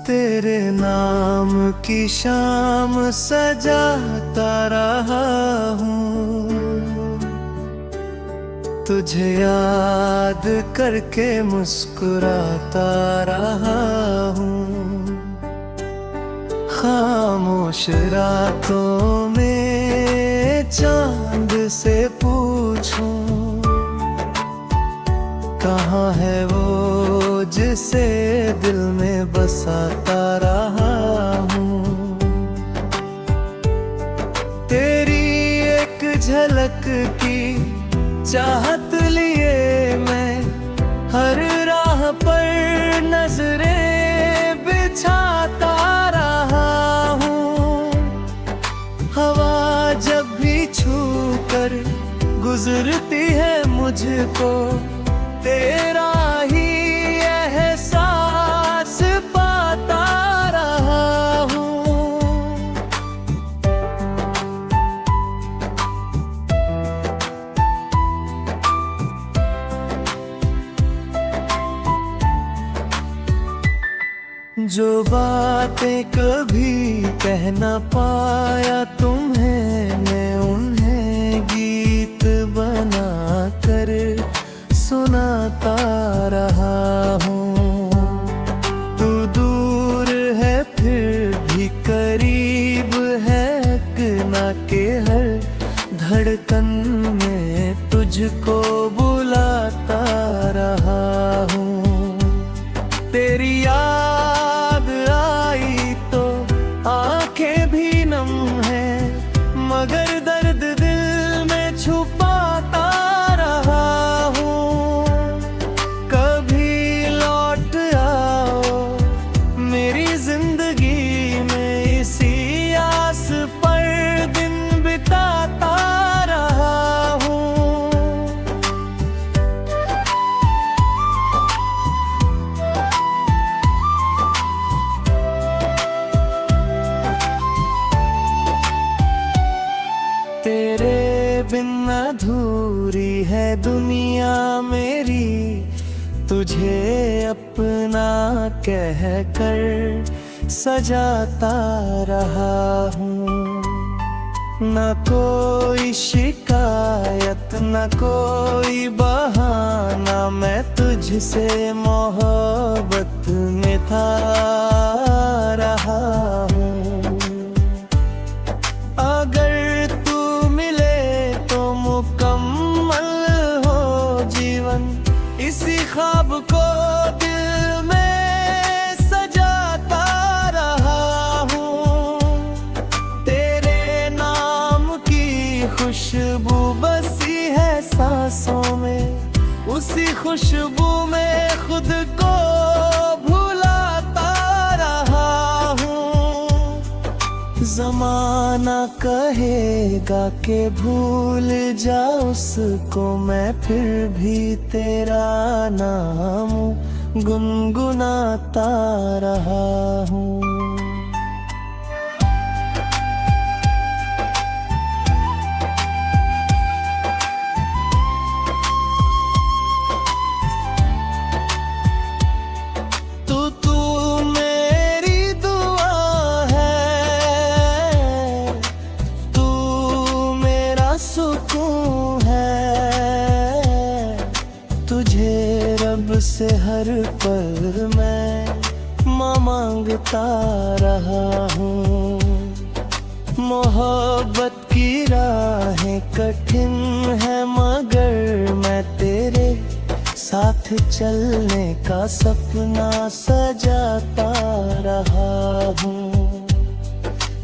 तेरे नाम की शाम सजाता रहा हूँ, तुझे याद करके मुस्कुराता रहा हूँ। खामोश रातों में चांद से पूछूं, कहाँ है वो जिसे दिल में बसाता रहा हूँ। तेरी एक झलक की चाहत लिए मैं हर राह पर नजरें बिछाता रहा हूँ। हवा जब भी छू कर गुजरती है मुझको, तेरा ही एहसास पाता रहा हूँ। जो बातें कभी कह न पाया तुम्हें, मैं उन्हें गीत बना कर सुनाता रहा हूँ। तू दूर है फिर भी करीब है, ना के हर धड़कन में तुझको बुलाता रहा हूँ। तेरी याद आई तो आंखें भी नम है, मगर दर्द दिल में छुपाता रहा हूँ। कभी लौट आओ मेरी जिंदगी में, इसी आस पर दिन बिताता रहा हूँ। तेरे बिन अधूरी है दुनिया मेरी, तुझे अपना कह कर सजाता रहा हूँ। न कोई शिकायत न कोई बहाना, मैं तुझसे मोहब्बत में था रहा हूँ। अगर तू मिले तो मुकम्मल हो जीवन, इसी ख्वाब को दिल में सजाता रहा हूँ। तेरे नाम की खुशबू बसी है सांसों में, उसी खुशबू में खुद को भुलाता रहा हूँ। ज़माना कहेगा कि भूल जा उसको, मैं फिर भी तेरा नाम गुनगुनाता रहा हूँ। तू मेरी दुआ है, तू मेरा सुकून है। तुझे रब से हर पल मैं मांगता रहा हूँ। मोहब्बत की राहें कठिन है, मगर मैं तेरे साथ चलने का सपना सजाता रहा हूँ।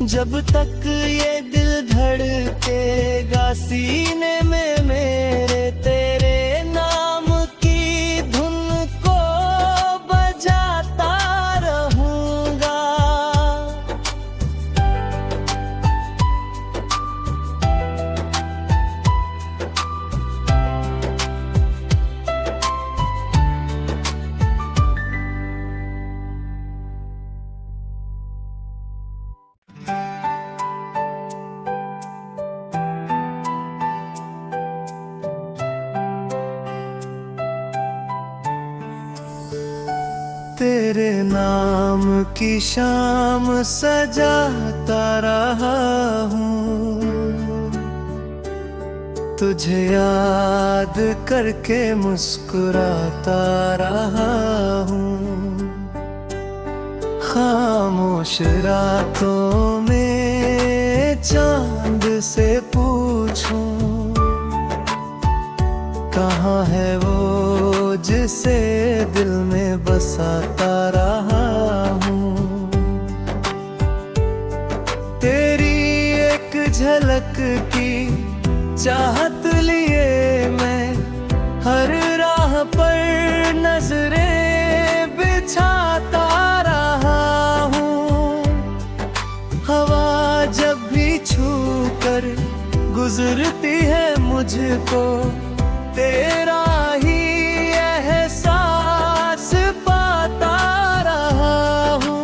जब तक ये दिल धड़केगा सीने में मेरे, तेरे नाम की धुन को बजाता रहूँगा। तेरे नाम की शाम सजाता रहा हूँ, तुझे याद करके मुस्कुराता रहा हूँ। खामोश रातों में चांद से पूछूं, कहाँ है वो जिसे दिल में बसाता रहा हूँ। तेरी एक झलक की चाहत लिए मैं हर राह पर नजरें बिछाता रहा हूँ। हवा जब भी छू कर गुजरती है मुझको, तेरा ही एहसास पाता रहा हूँ।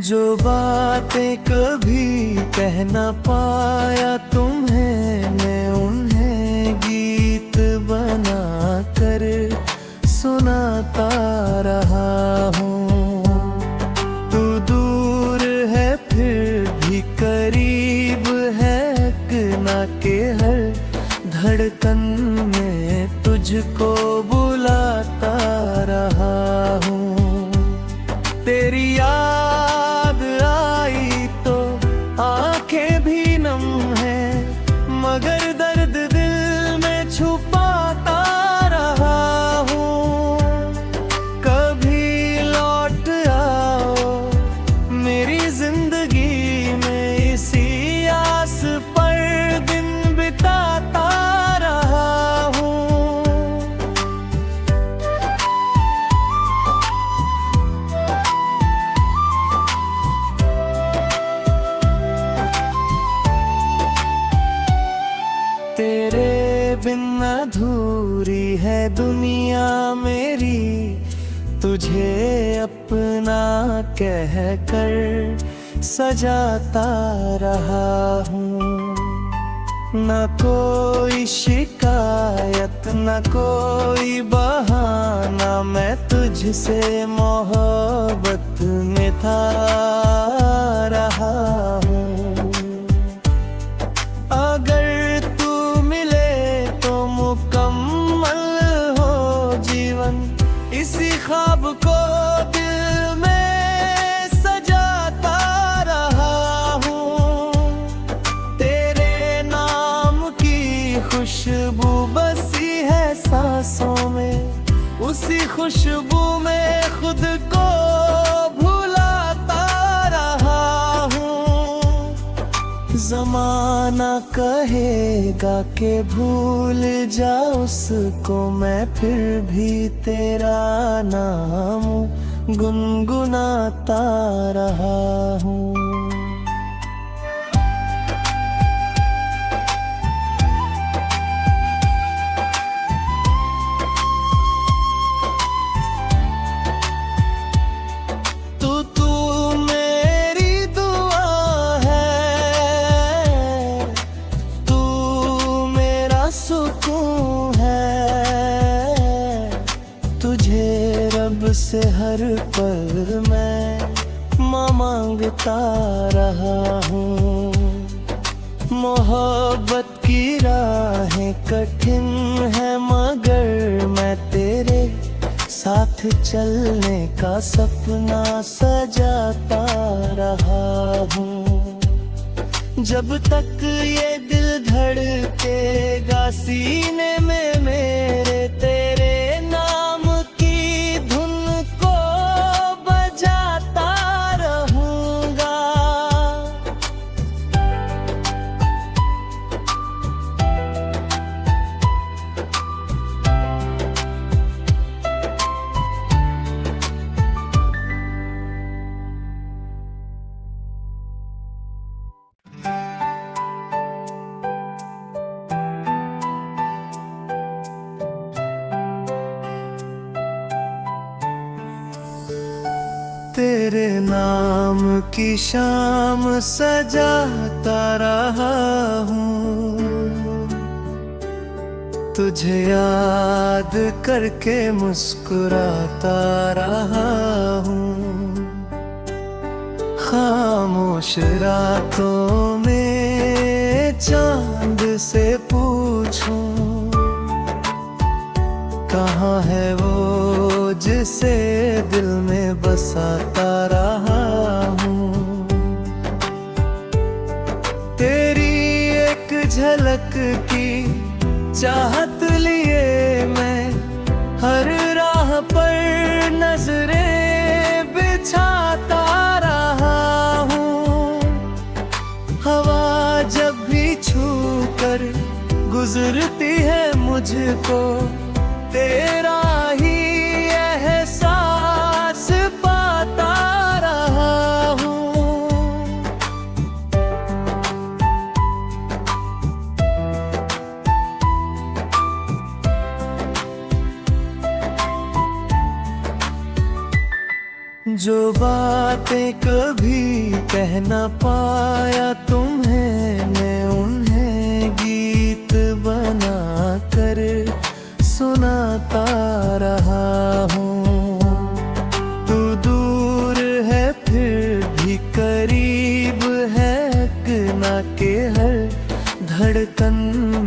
जो बातें कभी कह न पाया तुम्हें, मैं उन्हें गीत बना कर सुनाता रहा हूँ। तू दूर है फिर भी करीब है, ना के हर धड़कन में तुझको बुलाता रहा हूँ। तेरी याद आई तो आंखें भी नम है, मगर दर्द दिल में छुपाता रहा हूँ। कभी लौट आओ मेरी जिंदगी में, इसी आस पर दिन बिताता रहा हूँ। तेरे बिन अधूरी है दुनिया मेरी, तुझे अपना कह कर सजाता रहा हूँ। न कोई शिकायत न कोई बहाना, मैं तुझसे मोहब्बत में था रहा हूँ। अगर तू मिले तो मुकम्मल हो जीवन, इसी ख्वाब को दिल में सजाता रहा हूँ। तेरे नाम की खुशबू बसी है सांसों में, उसी खुशबू में खुद को भुलाता रहा हूँ। जमाना कहेगा कि भूल जा उसको, मैं फिर भी तेरा नाम गुनगुनाता रहा हूँ। तू मेरी दुआ है, तू मेरा सुकून है। तुझे रब से हर पल मैं मांगता रहा हूँ। मोहब्बत की राहें कठिन है, मगर मैं तेरे साथ चलने का सपना सजाता रहा हूँ। जब तक ये दिल धड़केगा सीने में मेरे, तेरे नाम की धुन को बजाता रहूँगा। तेरे नाम की शाम सजाता रहा हूँ, तुझे याद करके मुस्कुराता रहा हूँ। खामोश रातों में चांद से पूछूं, कहाँ है वो जिसे दिल में बसाता रहा हूँ। तेरी एक झलक की चाहत लिए मैं हर राह पर नजरें बिछाता रहा हूँ। हवा जब भी छू कर गुजरती है मुझको, तेरा ही एहसास पाता रहा हूँ। जो बातें कभी कह न पाया तुम्हें, मैं उन्हें गीत बना कर सुनाता रहा हूँ। तू दूर है फिर भी करीब है, ना के हर धड़कन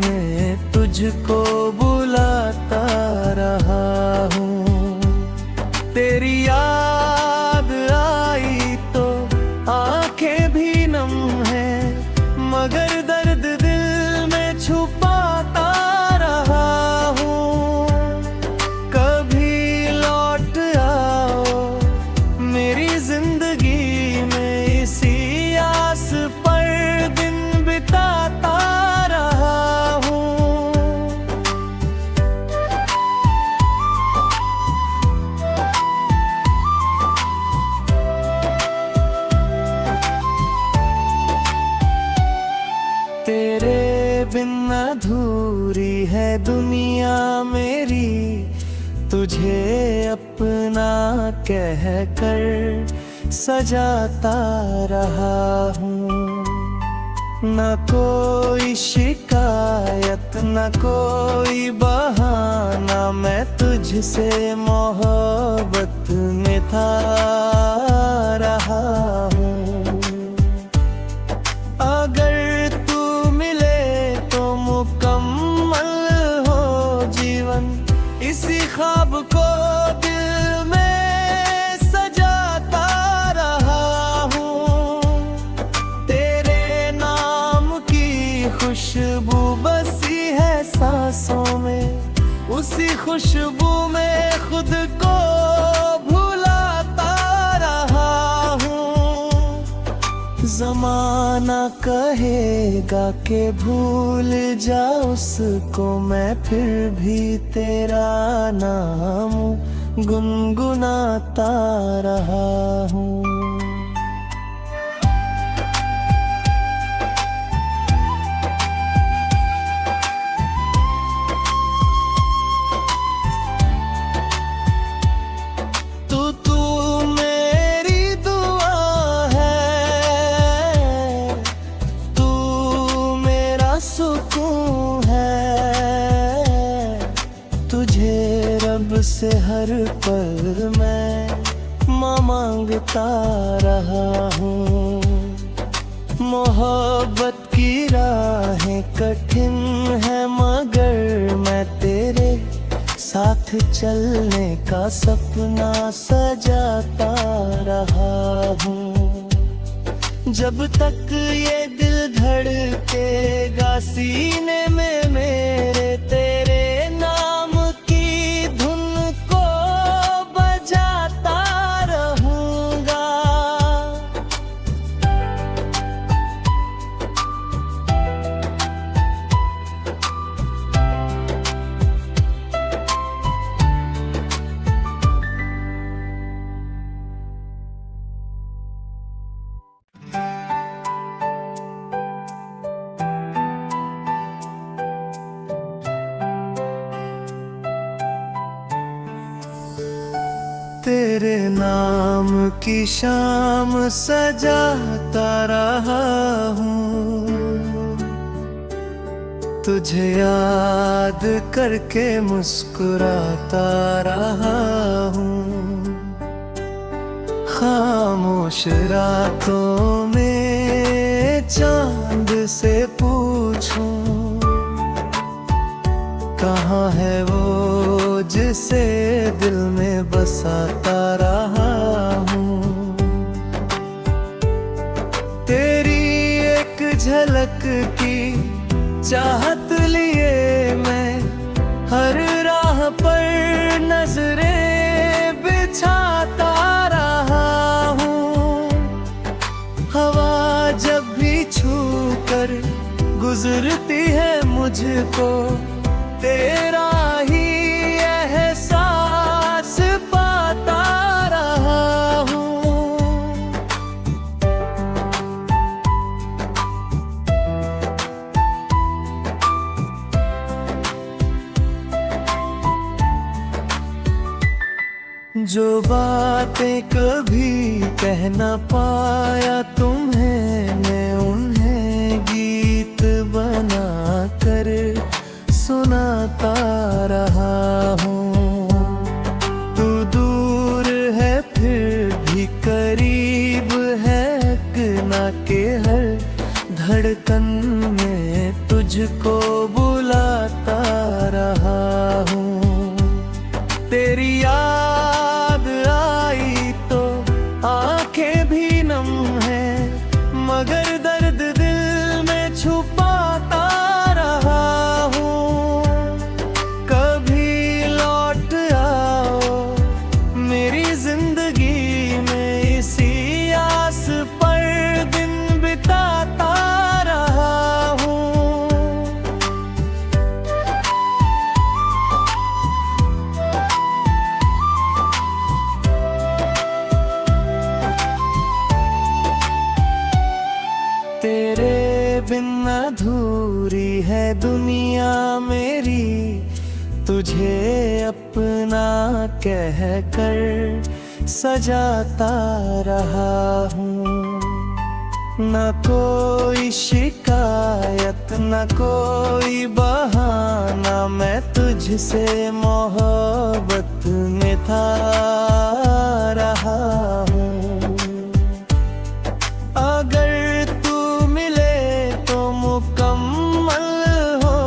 में तुझको बुलाता रहा हूँ। तेरी याद आई तो आंखें भी नम है, मगर दर्द दिल में छुपाता रहा हूँ। कभी लौट आओ मेरी जिंदगी में, इसी आस पर दिन बिताता रहा हूँ। तेरे बिन अधूरी है दुनिया मेरी, तुझे अपना कह कर सजाता रहा हूँ। न कोई शिकायत न कोई बहाना, मैं तुझसे मोहब्बत में था रहा हूँ। अगर तू मिले तो मुकम्मल हो जीवन, इसी ख्वाब को दिल में सजाता रहा हूँ। तेरे नाम की खुशबू बसी है सांसों में, उसी खुशबू में खुद को भुलाता रहा हूँ। जमाना कहेगा कि भूल जा उसको, मैं फिर भी तेरा नाम गुनगुनाता रहा हूँ। सुकून है तुझे रब से हर पल मैं मांगता रहा हूँ। मोहब्बत की राहें कठिन है, मगर मैं तेरे साथ चलने का सपना सजाता रहा हूँ। जब तक ये दिल धड़केगा सीने में मेरे, तेरे नाम की धुन को बजाता रहूंगा। तेरे नाम की शाम सजाता रहा हूँ, तुझे याद करके मुस्कुराता रहा हूँ। खामोश रातों में चांद से पूछूं, कहाँ है वो जिसे दिल में बसाता रहा हूँ। तेरी एक झलक की चाहत लिए मैं हर राह पर नजरें बिछाता रहा हूँ। हवा जब भी छू कर गुजरती है मुझको, तेरा ही एहसास पाता रहा हूँ। जो बातें कभी कह न पाया तुम्हें, मैं उन्हें गीत बना कर सुनाता रहा हूँ। तू दूर है फिर भी करीब है, ना के हर धड़कन में तुझको बुलाता रहा हूँ। तेरी याद आई तो आंखें भी नम है, मगर दर्द दिल में छुपाता रहा हूँ। कभी लौट आओ मेरी जिंदगी में, इसी आस पर दिन बिताता रहा हूँ। तेरे बिन अधूरी है दुनिया मेरी, तुझे अपना कह कर सजाता रहा हूँ। न कोई शिकायत न कोई बहाना, मैं तुझसे मोहब्बत में था रहा हूँ। अगर तू मिले तो मुकम्मल हो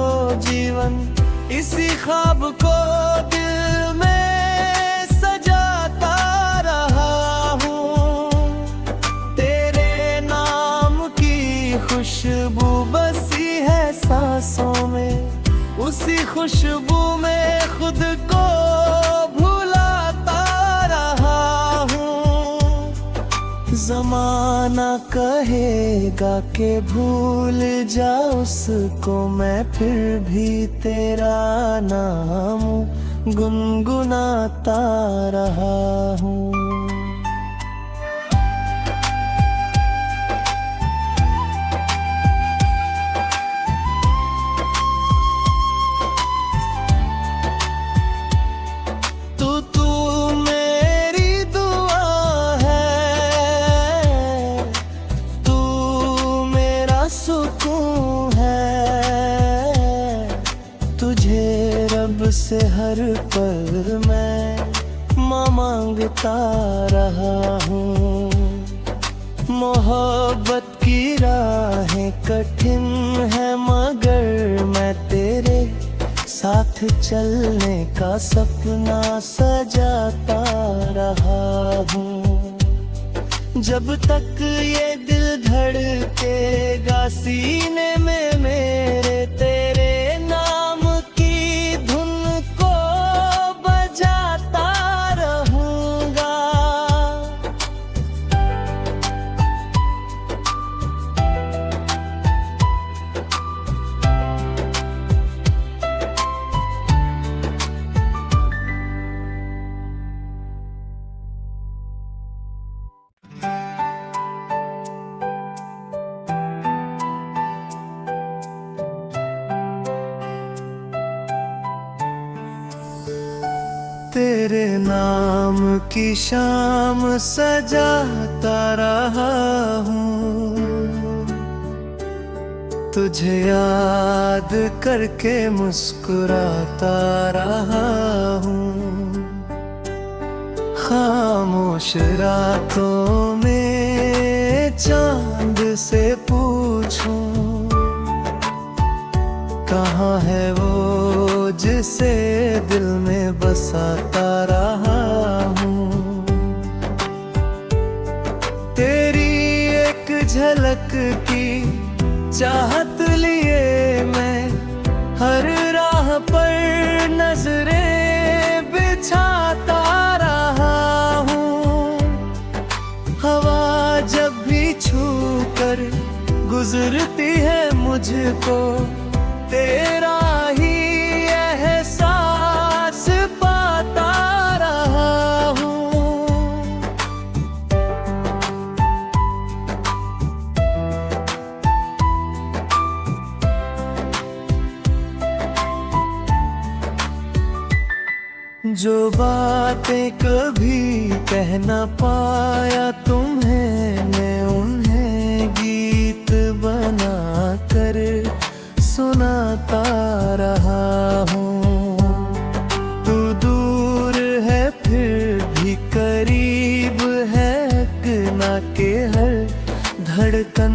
जीवन, इसी ख्वाब को दिल में सजाता रहा हूँ। तेरे नाम की खुशबू बसी है सांसों में, उसी खुशबू में खुद को भुलाता रहा हूँ। ज़माना कहेगा कि भूल जा उसको, मैं फिर भी तेरा नाम गुनगुनाता रहा हूँ। तू मेरी दुआ है, तू मेरा सुकून है। तुझे रब से हर पल मैं मांगता रहा हूँ। मोहब्बत की राहें कठिन है, मगर मैं तेरे साथ चलने का सपना सजाता रहा हूँ। जब तक ये दिल धड़केगा सीने में मेरे, तेरे नाम की धुन को बजाता रहूँगा। तेरे नाम की शाम सजाता रहा हूँ, तुझे याद करके मुस्कुराता रहा हूँ। खामोश रातों में चांद से पूछूं, कहाँ है वो जिसे दिल में बसाता रहा हूँ। तेरी एक झलक की चाहत लिए मैं हर राह पर नजरें बिछाता रहा हूँ। हवा जब भी छू कर गुजरती है मुझको, तेरा ही एहसास पाता रहा हूँ। जो बातें कभी कह न पाया तुम्हें, मैं उन्हें गीत बना कर सुनाता रहा हूँ। तू दूर है फिर भी करीब है, ना के हर धड़कन